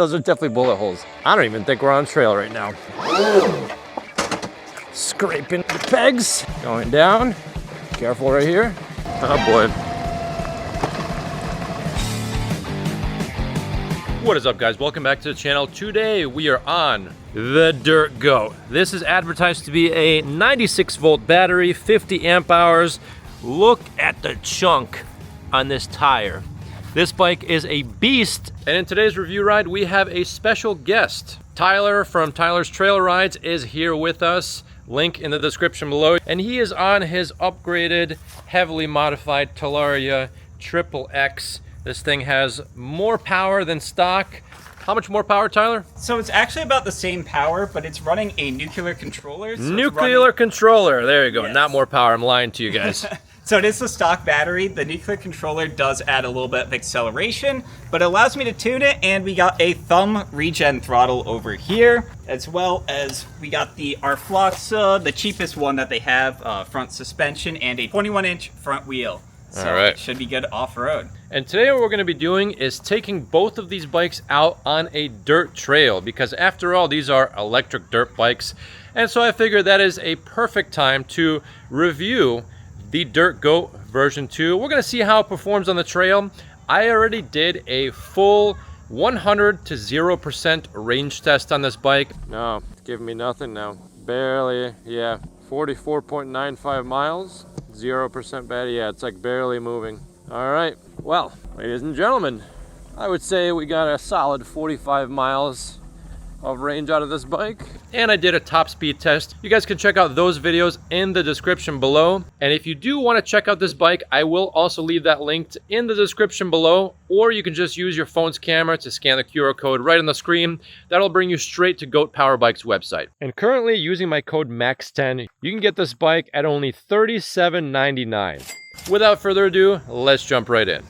Those are definitely bullet holes. I don't even think we're on trail right now. Scraping the pegs, going down. Careful right here. Oh boy. What is up, guys? Welcome back to the channel. Today we are on the Dirt Goat. This is advertised to be a 96 volt battery, 50 amp hours. Look at the chunk on this tire. This bike is a beast. And in today's review ride, we have a special guest. Tyler from Tyler's Trail Rides is here with us. Link in the description below. And he is on his upgraded, heavily modified Talaria XXX. This thing has more power than stock. How much more power, Tyler? So it's actually about the same power, but it's running a nuclear controller. So nuclear controller, there you go. Yes. Not more power, I'm lying to you guys. So it is the stock battery. The nuclear controller does add a little bit of acceleration, but it allows me to tune it, and we got a thumb regen throttle over here, as well as we got the Arfloxa, the cheapest one that they have, front suspension, and a 21-inch front wheel. So all right. It should be good off-road. And today what we're going to be doing is taking both of these bikes out on a dirt trail, because after all, these are electric dirt bikes. And so I figured that is a perfect time to review the Dirt Goat version 2. We're going to see how it performs on the trail. I already did a full 100 to 0% range test on this bike. No, it's giving me nothing now. Barely, yeah, 44.95 miles, 0% battery. Yeah, it's like barely moving. All right, well, ladies and gentlemen, I would say we got a solid 45 miles of range out of this bike. And I did a top speed test. You guys can check out those videos in the description below. And if you do want to check out this bike, I will also leave that linked in the description below, or you can just use your phone's camera to scan the QR code right on the screen. That'll bring you straight to goatpowerbikes website. And currently, using my code MAX10, you can get this bike at only $37.99. Without further ado, let's jump right in.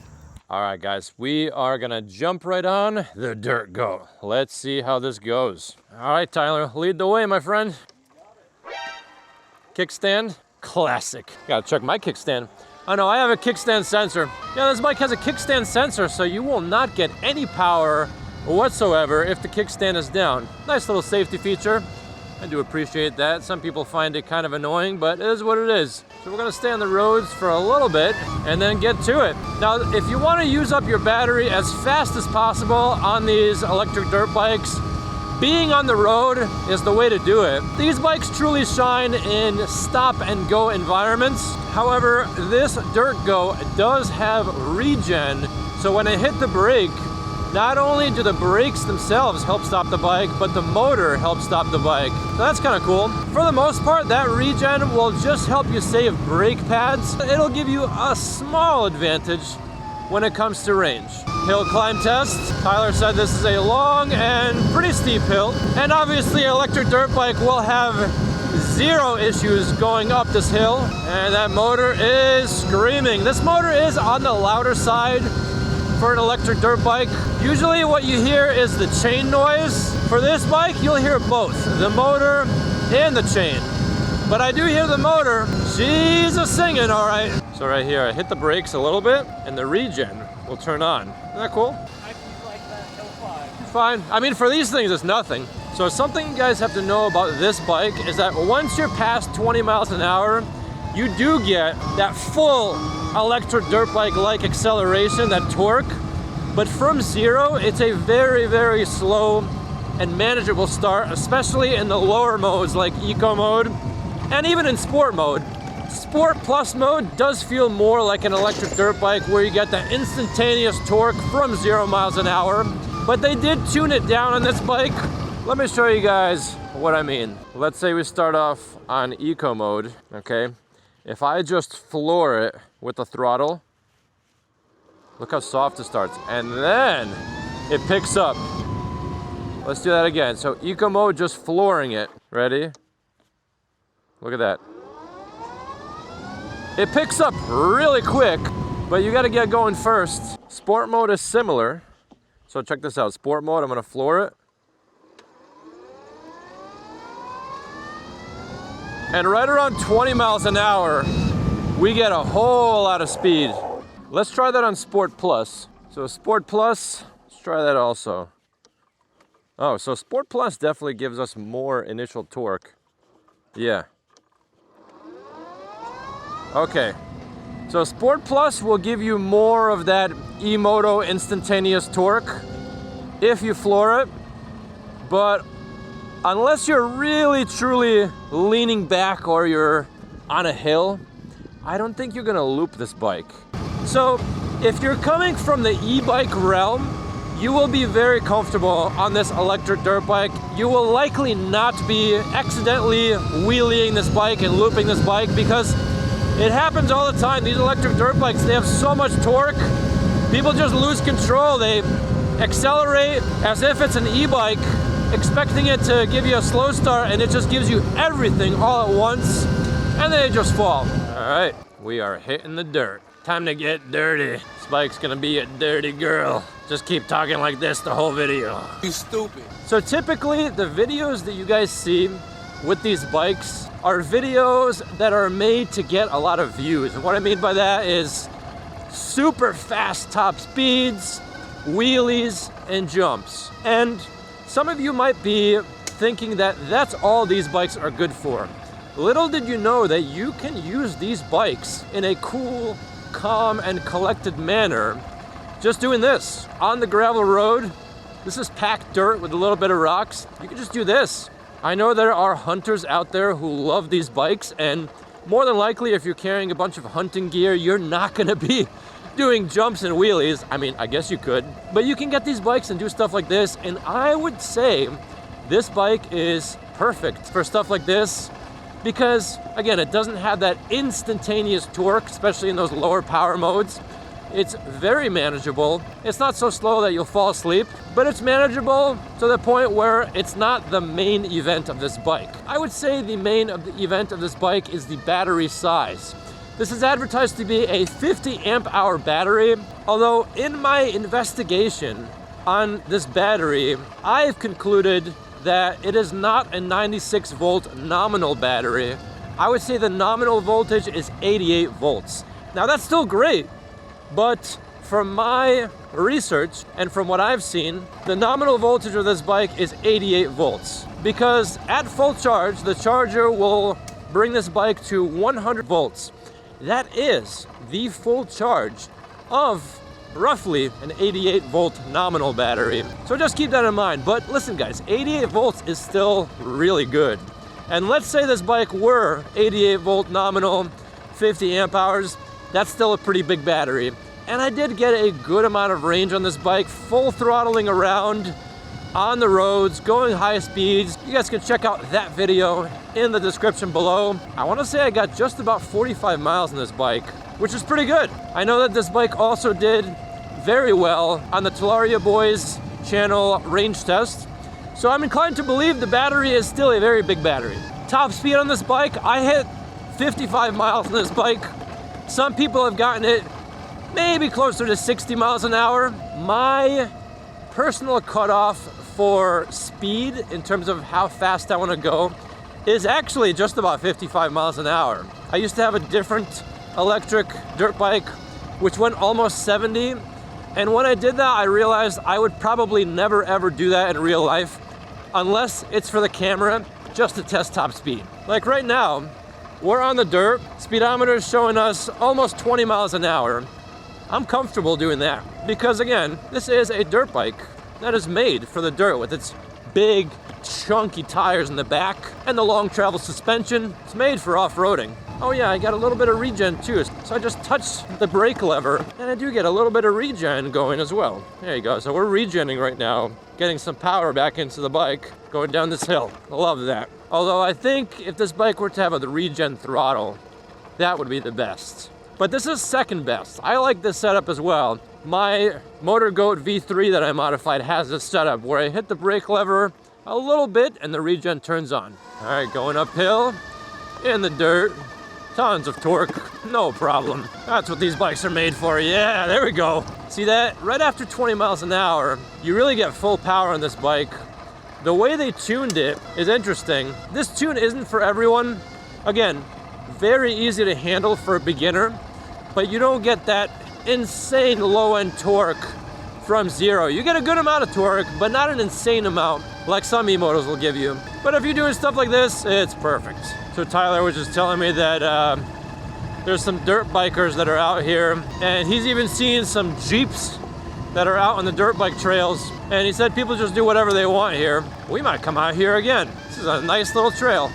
All right, guys, we are gonna jump right on the Dirt Goat. Let's see how this goes. All right, Tyler, lead the way, my friend. Kickstand, classic. Gotta check my kickstand. Oh no, I have a kickstand sensor. Yeah, this bike has a kickstand sensor, so you will not get any power whatsoever if the kickstand is down. Nice little safety feature. I do appreciate that. Some people find it kind of annoying, but it is what it is. So we're gonna stay on the roads for a little bit and then get to it. Now, if you wanna use up your battery as fast as possible on these electric dirt bikes, being on the road is the way to do it. These bikes truly shine in stop and go environments. However, this Dirt Goat does have regen, so when I hit the brake, not only do the brakes themselves help stop the bike, but the motor helps stop the bike. So that's kind of cool. For the most part, that regen will just help you save brake pads. It'll give you a small advantage when it comes to range. Hill climb test. Tyler said this is a long and pretty steep hill. And obviously, an electric dirt bike will have zero issues going up this hill. And that motor is screaming. This motor is on the louder side for an electric dirt bike. Usually what you hear is the chain noise. For this bike, you'll hear both, the motor and the chain. But I do hear the motor. She's a singing, all right. So right here, I hit the brakes a little bit and the regen will turn on. Isn't that cool? I like that hill climb. Fine. I mean, for these things, it's nothing. So something you guys have to know about this bike is that once you're past 20 miles an hour, you do get that full electric dirt bike-like acceleration, that torque. But from zero, it's a very, very slow and manageable start, especially in the lower modes like eco mode and even in sport mode. Sport plus mode does feel more like an electric dirt bike where you get that instantaneous torque from 0 miles an hour. But they did tune it down on this bike. Let me show you guys what I mean. Let's say we start off on eco mode, okay? If I just floor it with the throttle, look how soft it starts, and then it picks up. Let's do that again. So eco mode, just flooring it. Ready? Look at that. It picks up really quick, but you gotta get going first. Sport mode is similar. So check this out, sport mode, I'm gonna floor it. And right around 20 miles an hour, we get a whole lot of speed. Let's try that on Sport Plus. So Sport Plus, let's try that also. Oh, so Sport Plus definitely gives us more initial torque. Yeah. Okay. So Sport Plus will give you more of that E-Moto instantaneous torque if you floor it. But unless you're really truly leaning back or you're on a hill, I don't think you're gonna loop this bike. So if you're coming from the e-bike realm, you will be very comfortable on this electric dirt bike. You will likely not be accidentally wheeling this bike and looping this bike, because it happens all the time. These electric dirt bikes, they have so much torque. People just lose control. They accelerate as if it's an e-bike, expecting it to give you a slow start, and it just gives you everything all at once, and then they just fall. All right, we are hitting the dirt. Time to get dirty. This bike's gonna be a dirty girl. Just keep talking like this the whole video. You stupid. So typically, the videos that you guys see with these bikes are videos that are made to get a lot of views. And what I mean by that is super fast top speeds, wheelies, and jumps. And some of you might be thinking that that's all these bikes are good for. Little did you know that you can use these bikes in a cool, calm, and collected manner just doing this. On the gravel road, this is packed dirt with a little bit of rocks. You can just do this. I know there are hunters out there who love these bikes, and more than likely, if you're carrying a bunch of hunting gear, you're not gonna be doing jumps and wheelies. I mean, I guess you could, but you can get these bikes and do stuff like this, and I would say this bike is perfect for stuff like this because, again, it doesn't have that instantaneous torque, especially in those lower power modes. It's very manageable. It's not so slow that you'll fall asleep, but it's manageable to the point where it's not the main event of this bike. I would say the main event of this bike is the battery size. This is advertised to be a 50 amp hour battery, although in my investigation on this battery, I've concluded that it is not a 96 volt nominal battery. I would say the nominal voltage is 88 volts. Now that's still great, but from my research and from what I've seen, the nominal voltage of this bike is 88 volts. Because at full charge, the charger will bring this bike to 100 volts. That is the full charge of roughly an 88 volt nominal battery. So just keep that in mind. But listen guys, 88 volts is still really good. And let's say this bike were 88 volt nominal, 50 amp hours, that's still a pretty big battery. And I did get a good amount of range on this bike, full throttling around on the roads, going high speeds. You guys can check out that video in the description below. I want to say I got just about 45 miles on this bike, which is pretty good. I know that this bike also did very well on the Talaria Boys channel range test. So I'm inclined to believe the battery is still a very big battery. Top speed on this bike, I hit 55 miles on this bike. Some people have gotten it maybe closer to 60 miles an hour. My personal cutoff for speed in terms of how fast I want to go is actually just about 55 miles an hour. I used to have a different electric dirt bike which went almost 70, and when I did that I realized I would probably never ever do that in real life unless it's for the camera, just to test top speed. Like right now, we're on the dirt, speedometer is showing us almost 20 miles an hour. I'm comfortable doing that because, again, this is a dirt bike that is made for the dirt with its big, chunky tires in the back and the long travel suspension. It's made for off-roading. Oh yeah, I got a little bit of regen too. So I just touched the brake lever and I do get a little bit of regen going as well. There you go. So we're regenning right now, getting some power back into the bike, going down this hill. I love that. Although I think if this bike were to have a regen throttle, that would be the best. But this is second best. I like this setup as well. My Motor Goat V3 that I modified has this setup where I hit the brake lever a little bit and the regen turns on. All right, going uphill in the dirt. Tons of torque, no problem. That's what these bikes are made for. Yeah, there we go. See that? Right after 20 miles an hour, you really get full power on this bike. The way they tuned it is interesting. This tune isn't for everyone. Again, very easy to handle for a beginner, but you don't get that insane low-end torque from zero. You get a good amount of torque, but not an insane amount like some e-motors will give you. But if you're doing stuff like this, it's perfect. So Tyler was just telling me that there's some dirt bikers that are out here, and he's even seen some Jeeps that are out on the dirt bike trails, and he said people just do whatever they want here. We might come out here again. This is a nice little trail.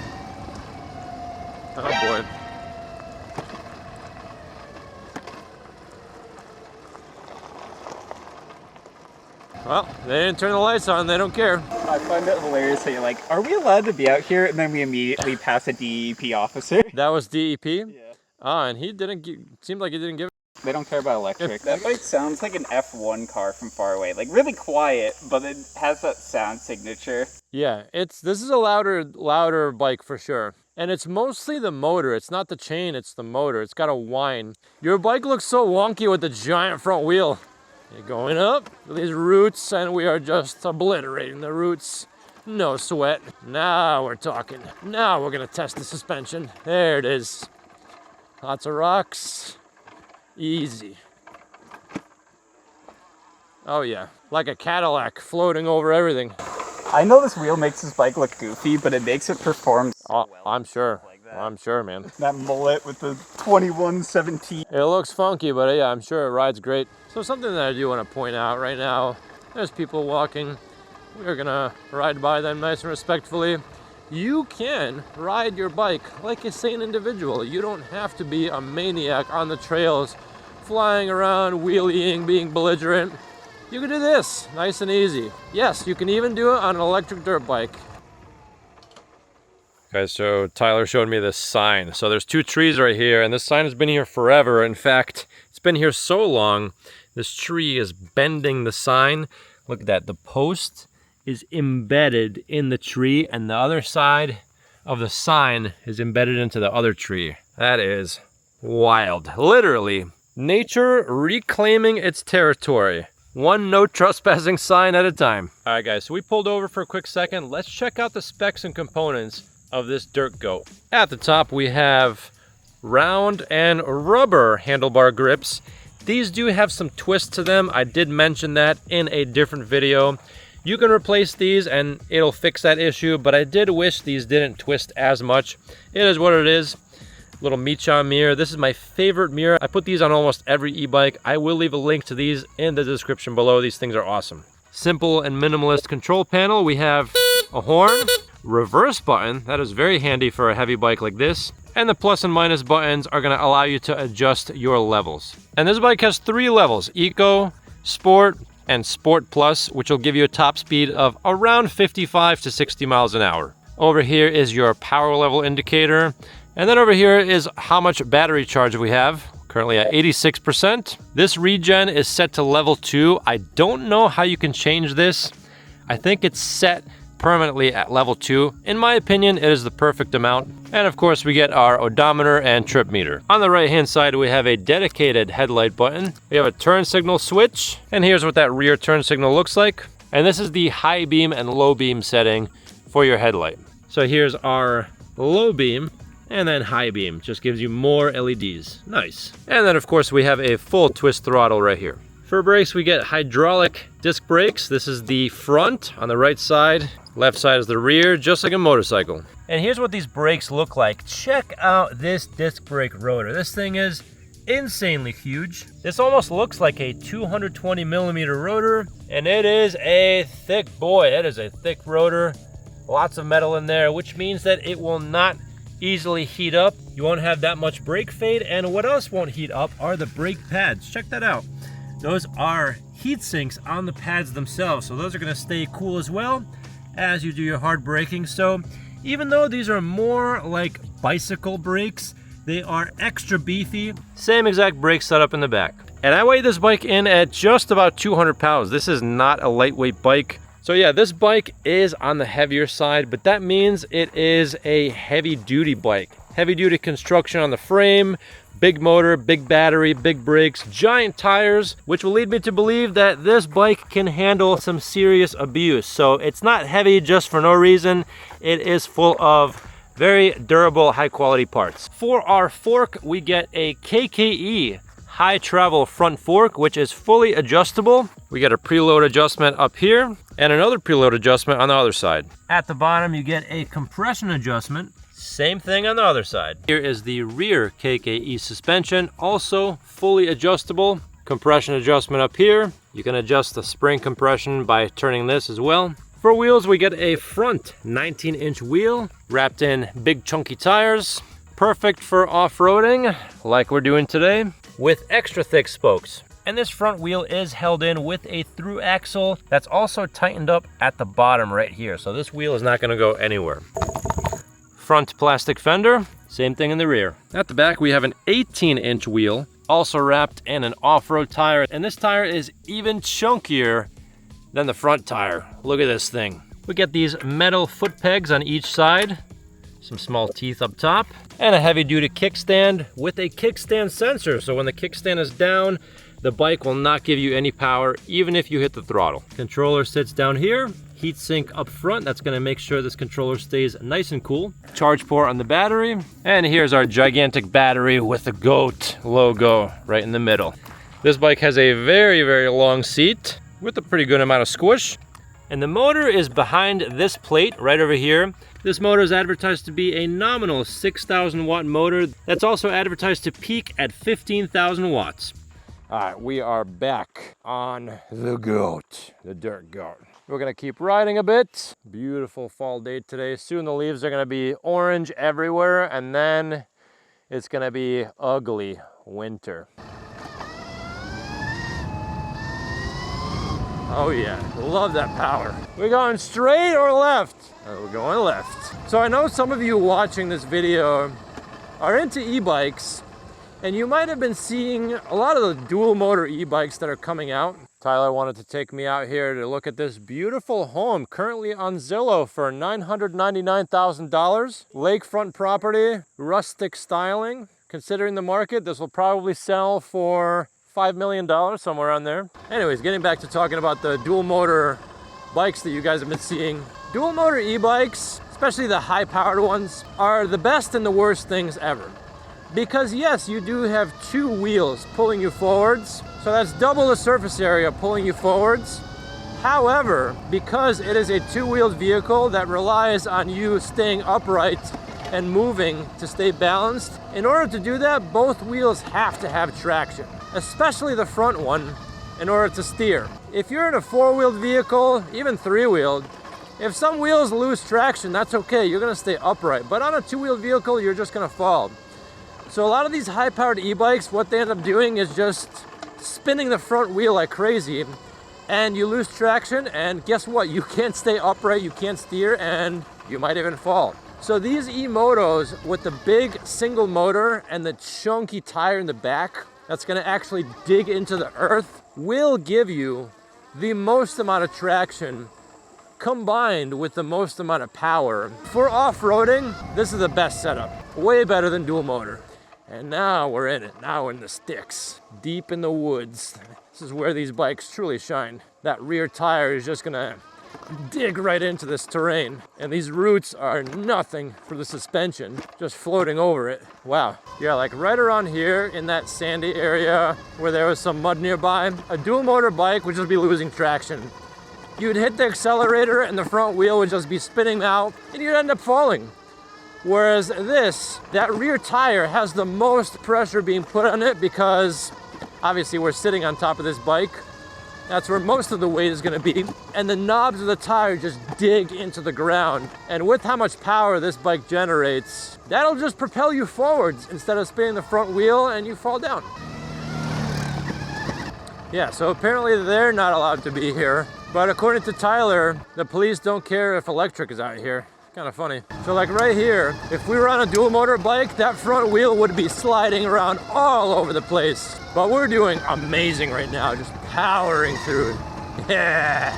Oh boy. Well, they didn't turn the lights on, they don't care. I find it hilarious that you're like, are we allowed to be out here? And then we immediately pass a DEP officer. That was DEP? Yeah. Ah, and he didn't, seemed like he didn't give. They don't care about electric. That bike sounds like an F1 car from far away. Like really quiet, but it has that sound signature. Yeah, this is a louder bike for sure. And it's mostly the motor. It's not the chain, it's the motor. It's got a whine. Your bike looks so wonky with the giant front wheel. You're going up these roots, and we are just obliterating the roots. No sweat. Now we're talking. Now we're gonna test the suspension. There it is. Lots of rocks. Easy. Oh yeah, like a Cadillac floating over everything. I know this wheel makes this bike look goofy, but it makes it perform so well. I'm sure. Like that. I'm sure, man. That mullet with the 2117. It looks funky, but yeah, I'm sure it rides great. So something that I do want to point out right now, there's people walking. We're gonna ride by them nice and respectfully. You can ride your bike like a sane individual. You don't have to be a maniac on the trails, flying around, wheeling, being belligerent. You can do this, nice and easy. Yes, you can even do it on an electric dirt bike. Okay, so Tyler showed me this sign. So there's two trees right here, and this sign has been here forever. In fact, it's been here so long, this tree is bending the sign. Look at that, the post is embedded in the tree, and the other side of the sign is embedded into the other tree. That is wild. Literally, nature reclaiming its territory. One no trespassing sign at a time. All right, guys, so we pulled over for a quick second. Let's check out the specs and components of this dirt goat. At the top, we have round and rubber handlebar grips. These do have some twist to them. I did mention that in a different video. You can replace these and it'll fix that issue, but I did wish these didn't twist as much. It is what it is. Little Michan mirror. This is my favorite mirror. I put these on almost every e-bike. I will leave a link to these in the description below. These things are awesome. Simple and minimalist control panel. We have a horn, reverse button. That is very handy for a heavy bike like this. And the plus and minus buttons are gonna allow you to adjust your levels. And this bike has 3 levels: Eco, Sport, and Sport Plus, which will give you a top speed of around 55 to 60 miles an hour. Over here is your power level indicator. And then over here is how much battery charge we have. Currently at 86%. This regen is set to level 2. I don't know how you can change this. I think it's set permanently at level 2. In my opinion, it is the perfect amount. And of course, we get our odometer and trip meter. On the right hand side, we have a dedicated headlight button. We have a turn signal switch. And here's what that rear turn signal looks like. And this is the high beam and low beam setting for your headlight. So here's our low beam. And then high beam just gives you more LEDs. Nice. And then of course we have a full twist throttle right here. For brakes, we get hydraulic disc brakes. This is the front on the right side. Left side is the rear, just like a motorcycle. And here's what these brakes look like. Check out this disc brake rotor. This thing is insanely huge. This almost looks like a 220 millimeter rotor, and it is a thick boy. It is a thick rotor. Lots of metal in there, which means that it will not easily heat up. You won't have that much brake fade. And what else won't heat up are the brake pads. Check that out. Those are heat sinks on the pads themselves. So those are gonna stay cool as well as you do your hard braking. So even though these are more like bicycle brakes, they are extra beefy. Same exact brake setup in the back. And I weighed this bike in at just about 200 pounds. This is not a lightweight bike. So yeah, this bike is on the heavier side, but that means it is a heavy duty bike. Heavy duty construction on the frame, big motor, big battery, big brakes, giant tires, which will lead me to believe that this bike can handle some serious abuse. So it's not heavy just for no reason. It is full of very durable, high quality parts. For our fork, we get a KKE high travel front fork, which is fully adjustable. We get a preload adjustment up here and another preload adjustment on the other side. At the bottom, you get a compression adjustment. Same thing on the other side. Here is the rear KKE suspension, also fully adjustable. Compression adjustment up here. You can adjust the spring compression by turning this as well. For wheels, we get a front 19-inch wheel wrapped in big chunky tires. Perfect for off-roading, like we're doing today, with extra thick spokes. And this front wheel is held in with a through axle that's also tightened up at the bottom right here. So this wheel is not gonna go anywhere. Front plastic fender, same thing in the rear. At the back, we have an 18-inch wheel, also wrapped in an off-road tire. And this tire is even chunkier than the front tire. Look at this thing. We get these metal foot pegs on each side, some small teeth up top, and a heavy-duty kickstand with a kickstand sensor. So when the kickstand is down, the bike will not give you any power, even if you hit the throttle. Controller sits down here. Heat sink up front. That's gonna make sure this controller stays nice and cool. Charge port on the battery. And here's our gigantic battery with the GOAT logo right in the middle. This bike has a very, very long seat with a pretty good amount of squish. And the motor is behind this plate right over here. This motor is advertised to be a nominal 6,000 watt motor. That's also advertised to peak at 15,000 watts. All right, we are back on the GOAT, the dirt GOAT. We're gonna keep riding a bit. Beautiful fall day today. Soon the leaves are gonna be orange everywhere, and then it's gonna be ugly winter. Oh yeah, love that power. We're going straight or left? Oh, we're going left. So I know some of you watching this video are into e-bikes, and you might have been seeing a lot of the dual motor e-bikes that are coming out. Tyler wanted to take me out here to look at this beautiful home currently on Zillow for $999,000. Lakefront property, rustic styling. Considering the market, this will probably sell for $5 million, somewhere around there. Anyways, getting back to talking about the dual motor bikes that you guys have been seeing. Dual motor e-bikes, especially the high powered ones, are the best and the worst things ever. Because yes, you do have two wheels pulling you forwards, so that's double the surface area pulling you forwards. However, because it is a two-wheeled vehicle that relies on you staying upright and moving to stay balanced, in order to do that, both wheels have to have traction, especially the front one, in order to steer. If you're in a four-wheeled vehicle, even three-wheeled, if some wheels lose traction, that's okay, you're gonna stay upright. But on a two-wheeled vehicle, you're just gonna fall. So a lot of these high-powered e-bikes, what they end up doing is just spinning the front wheel like crazy, and you lose traction, and guess what? You can't stay upright, you can't steer, and you might even fall. So these e-motos with the big single motor and the chunky tire in the back that's gonna actually dig into the earth will give you the most amount of traction combined with the most amount of power. For off-roading, this is the best setup. Way better than dual motor. And now we're in it. Now we're in the sticks, deep in the woods. This is where these bikes truly shine. That rear tire is just gonna dig right into this terrain. And these roots are nothing for the suspension, just floating over it. Wow. Yeah, like right around here in that sandy area where there was some mud nearby, a dual motor bike would just be losing traction. You'd hit the accelerator and the front wheel would just be spinning out and you'd end up falling. Whereas this, that rear tire has the most pressure being put on it because obviously we're sitting on top of this bike. That's where most of the weight is gonna be. And the knobs of the tire just dig into the ground. And with how much power this bike generates, that'll just propel you forwards instead of spinning the front wheel and you fall down. Yeah, so apparently they're not allowed to be here. But according to Tyler, the police don't care if electric is out here. Kind of funny. So like right here, if we were on a dual motor bike, that front wheel would be sliding around all over the place. But we're doing amazing right now, just powering through it. Yeah.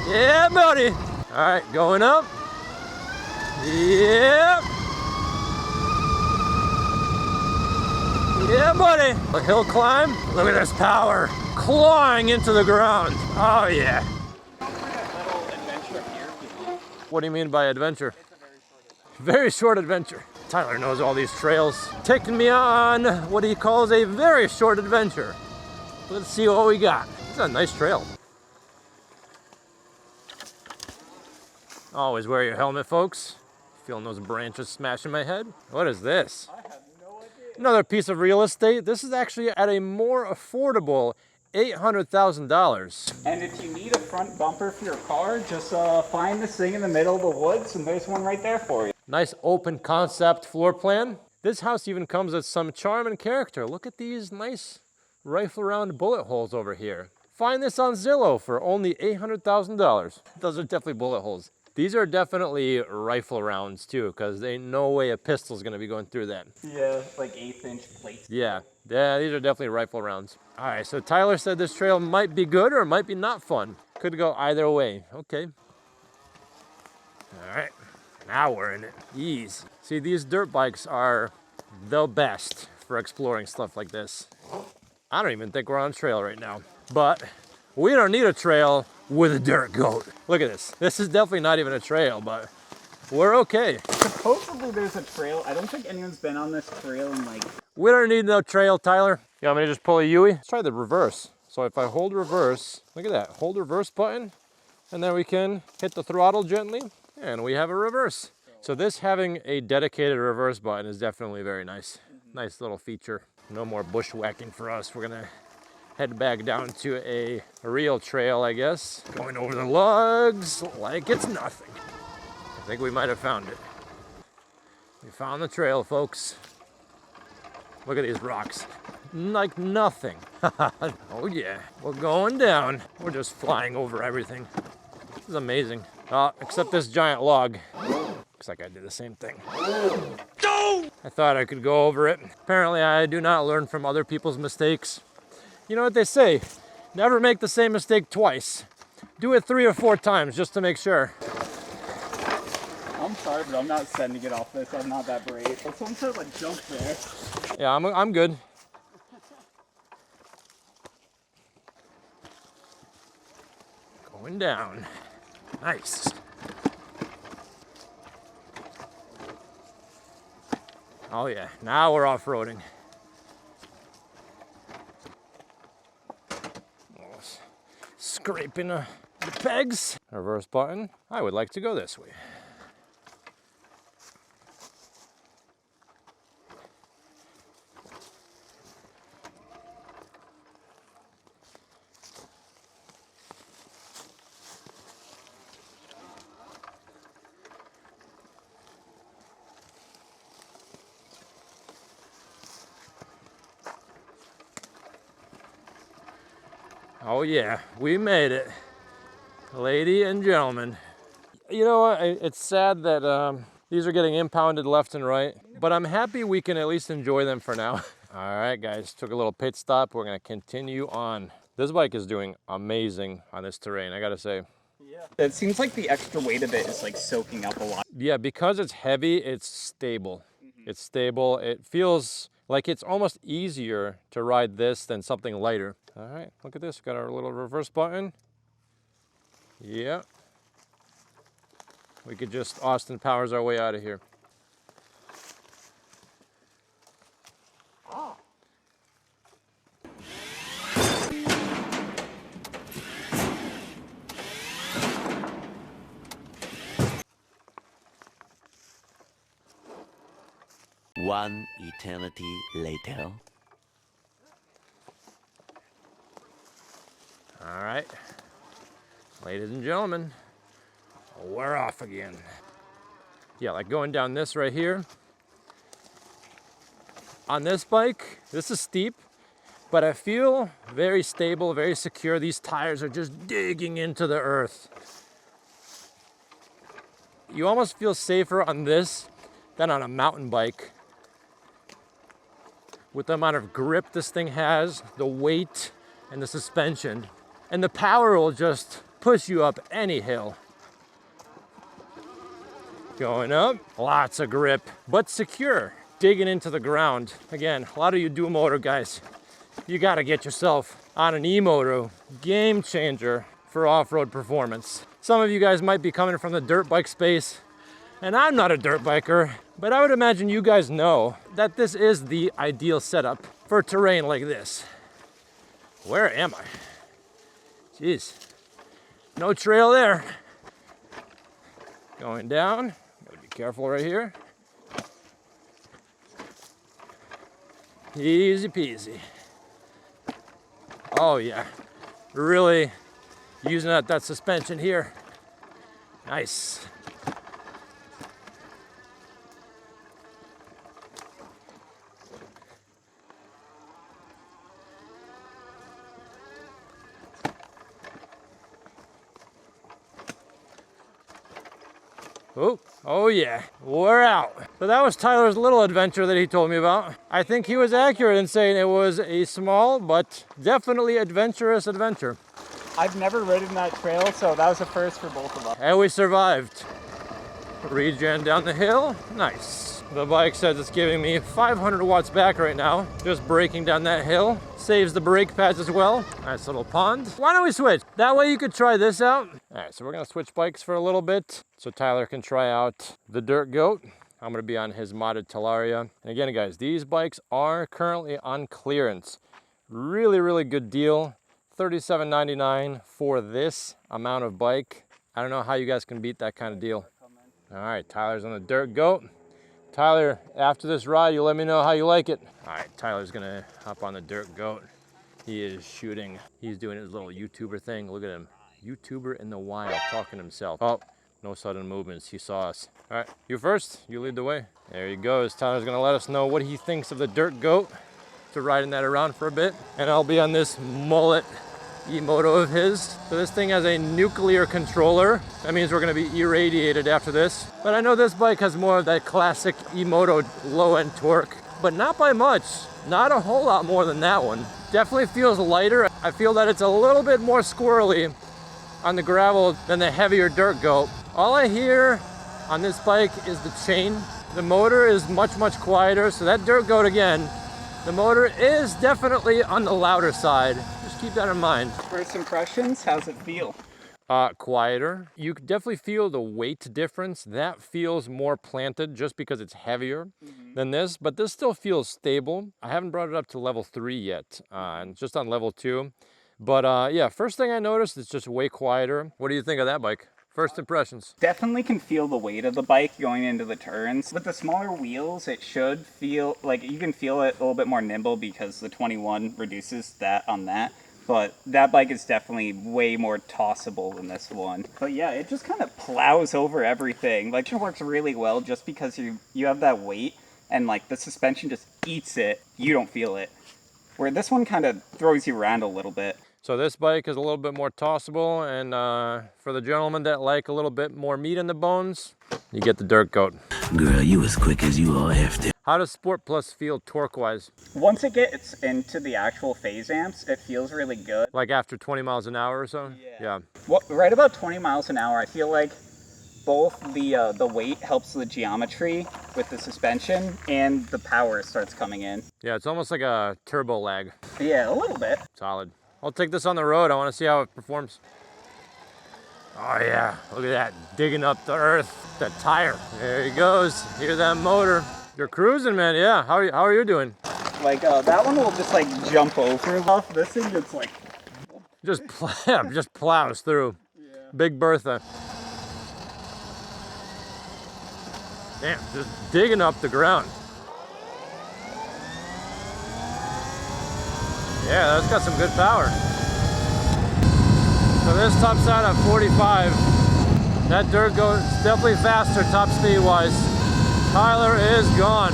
Yeah, buddy. All right, going up. Yep. Yeah, buddy. A hill climb. Look at this power. Clawing into the ground. Oh, yeah. What do you mean by adventure? It's a very short adventure. Very short adventure. Tyler knows all these trails. Taking me on what he calls a very short adventure. Let's see what we got. It's a nice trail. Always wear your helmet, folks. Feeling those branches smashing my head. What is this? I have no idea. Another piece of real estate. This is actually at a more affordable $800,000. And if you need a front bumper for your car, just find this thing in the middle of the woods, and there's one right there for you. Nice open concept floor plan. This house even comes with some charm and character. Look at these nice rifle round bullet holes over here. Find this on Zillow for only $800,000. Those are definitely bullet holes. These are definitely rifle rounds too, because ain't no way a pistol's gonna be going through that. Yeah, like 1/8-inch plates. Yeah, these are definitely rifle rounds. All right, so Tyler said this trail might be good or it might be not fun. Could go either way. Okay. All right, now we're in it. Ease. See, these dirt bikes are the best for exploring stuff like this. I don't even think we're on a trail right now, but we don't need a trail with a dirt goat. Look at this. This is definitely not even a trail, but we're okay. Supposedly there's a trail. I don't think anyone's been on this trail in like... We don't need no trail, Tyler. You want me to just pull a Yui? Let's try the reverse. So if I hold reverse, look at that, hold reverse button, and then we can hit the throttle gently, and we have a reverse. So this having a dedicated reverse button is definitely very nice. Nice little feature. No more bushwhacking for us. We're gonna head back down to a real trail, I guess. Going over the logs like it's nothing. I think we might have found it. We found the trail, folks. Look at these rocks. Like nothing. Oh yeah, we're going down. We're just flying over everything. This is amazing. Except this giant log. Looks like I did the same thing. I thought I could go over it. Apparently I do not learn from other people's mistakes. You know what they say? Never make the same mistake twice. Do it 3 or 4 times just to make sure. I'm sorry, but I'm not sending it off this. I'm not that brave. But someone sort of like jump there. Yeah, I'm good. Going down. Nice. Oh yeah, now we're off-roading. Scraping the pegs. Reverse button. I would like to go this way. Oh yeah, we made it. Lady and gentlemen. You know what, it's sad that these are getting impounded left and right, but I'm happy we can at least enjoy them for now. All right guys, took a little pit stop. We're gonna continue on. This bike is doing amazing on this terrain, I gotta say. Yeah. It seems like the extra weight of it is like soaking up a lot. Yeah, because it's heavy, it's stable. It's stable. It feels like it's almost easier to ride this than something lighter. All right, look at this. Got our little reverse button. Yeah. We could just Austin Powers our way out of here. Oh. One eternity later. All right, ladies and gentlemen, we're off again. Yeah, like going down this right here. On this bike, this is steep, but I feel very stable, very secure. These tires are just digging into the earth. You almost feel safer on this than on a mountain bike. With the amount of grip this thing has, the weight and the suspension. And the power will just push you up any hill. Going up, lots of grip, but secure. Digging into the ground. Again, a lot of you dual motor guys, you gotta get yourself on an e-moto. Game changer for off-road performance. Some of you guys might be coming from the dirt bike space, and I'm not a dirt biker, But I would imagine you guys know that this is the ideal setup for terrain like this. Where am I? Jeez. No trail there. Going down. Gotta be careful right here. Easy peasy. Oh yeah. Really using that suspension here. Nice. Oh yeah, we're out. So that was Tyler's little adventure that he told me about. I think he was accurate in saying it was a small but definitely adventurous adventure. I've never ridden that trail, so that was a first for both of us. And we survived. Regen down the hill, nice. The bike says it's giving me 500 watts back right now, just braking down that hill. Saves the brake pads as well. Nice little pond. Why don't we switch? That way you could try this out. All right, so we're gonna switch bikes for a little bit so Tyler can try out the Dirt Goat. I'm gonna be on his modded Talaria. And again, guys, these bikes are currently on clearance. Really, really good deal. $37.99 for this amount of bike. I don't know how you guys can beat that kind of deal. All right, Tyler's on the Dirt Goat. Tyler, after this ride, you let me know how you like it. All right, Tyler's gonna hop on the Dirt Goat. He is shooting. He's doing his little YouTuber thing. Look at him. YouTuber in the wild, talking to himself. Oh, no sudden movements. He saw us. All right, you first. You lead the way. There he goes. Tyler's gonna let us know what he thinks of the Dirt Goat. To riding that around for a bit. And I'll be on this mullet e-moto of his. So this thing has a nuclear controller. That means we're gonna be irradiated after this. But I know this bike has more of that classic e-moto low-end torque, but not by much. Not a whole lot more than that one. Definitely feels lighter. I feel that it's a little bit more squirrely on the gravel than the heavier Dirt Goat. All I hear on this bike is the chain. The motor is much, much quieter. So that Dirt Goat again, the motor is definitely on the louder side. Just keep that in mind. First impressions, how's it feel? Quieter. You can definitely feel the weight difference. That feels more planted just because it's heavier than this, but this still feels stable. I haven't brought it up to level 3 yet, and it's just on level 2. But yeah, first thing I noticed is just way quieter. What do you think of that bike? First impressions. Definitely can feel the weight of the bike going into the turns. With the smaller wheels, it should feel like you can feel it a little bit more nimble because the 21 reduces that on that. But that bike is definitely way more tossable than this one. But yeah, it just kind of plows over everything. Like it works really well just because you have that weight and like the suspension just eats it. You don't feel it. Where this one kind of throws you around a little bit. So this bike is a little bit more tossable, and for the gentlemen that like a little bit more meat in the bones, you get the Dirt Goat. Girl, you as quick as you are hefty. How does Sport Plus feel torque-wise? Once it gets into the actual phase amps, it feels really good. Like after 20 miles an hour or so? Yeah. Well, right about 20 miles an hour, I feel like both the weight helps the geometry with the suspension, and the power starts coming in. Yeah, it's almost like a turbo lag. Yeah, a little bit. Solid. I'll take this on the road. I want to see how it performs. Oh yeah, look at that, digging up the earth, that tire. There he goes, hear that motor. You're cruising, man, yeah. How are you doing? Like, that one will just like jump over off. This thing just like... Just plows through. Yeah. Big Bertha. Damn, just digging up the ground. Yeah, that's got some good power. So this tops out at 45. That Dirt Goat is definitely faster top speed wise. Tyler is gone.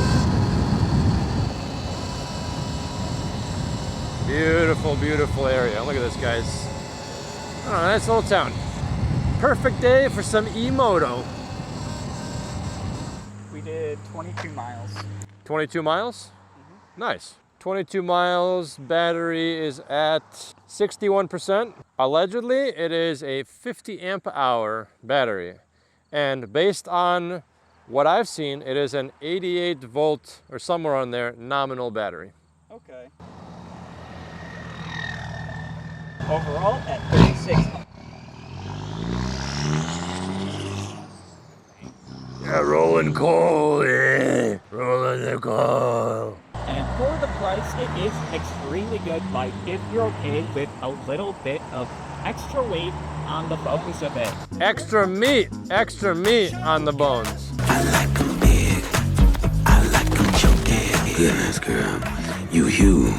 Beautiful, beautiful area. Look at this, guys. Oh, nice little town. Perfect day for some e-moto. We did 22 miles. 22 miles? Nice. 22 miles, battery is at 61%. Allegedly, it is a 50 amp hour battery. And based on what I've seen, it is an 88 volt or somewhere on there nominal battery. Okay. Overall at 36. Yeah, rolling coal, yeah. the goal. And for the price, it is an extremely good bike if you're okay with a little bit of extra weight on the bones of it. Extra meat on the bones. I like them big. I like them chunky. Goodness, girl, you huge.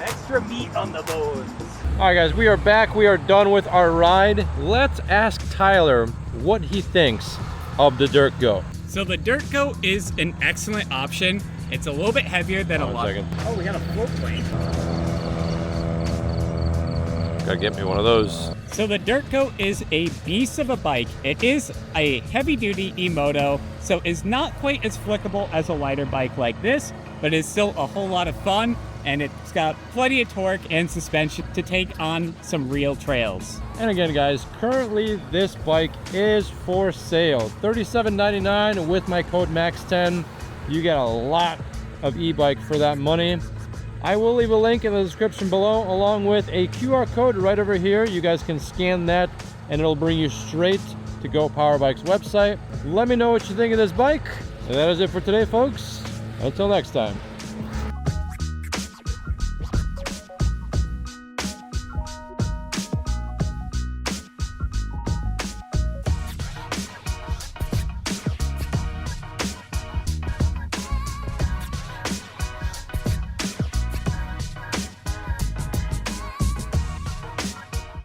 Extra meat on the bones. All right, guys, we are back. We are done with our ride. Let's ask Tyler what he thinks of the Dirt Goat. So the Dirt Goat is an excellent option. It's a little bit heavier than a lot. Oh, we got a float plane. Gotta get me one of those. So the Dirt Goat is a beast of a bike. It is a heavy-duty e-moto, so it's not quite as flickable as a lighter bike like this, but it's still a whole lot of fun, and it's got plenty of torque and suspension to take on some real trails. And again, guys, currently this bike is for sale. $37.99 with my code MAX10. You get a lot of e-bike for that money. I will leave a link in the description below along with a QR code right over here. You guys can scan that and it'll bring you straight to goatpowerbikes website. Let me know what you think of this bike. And that is it for today, folks. Until next time.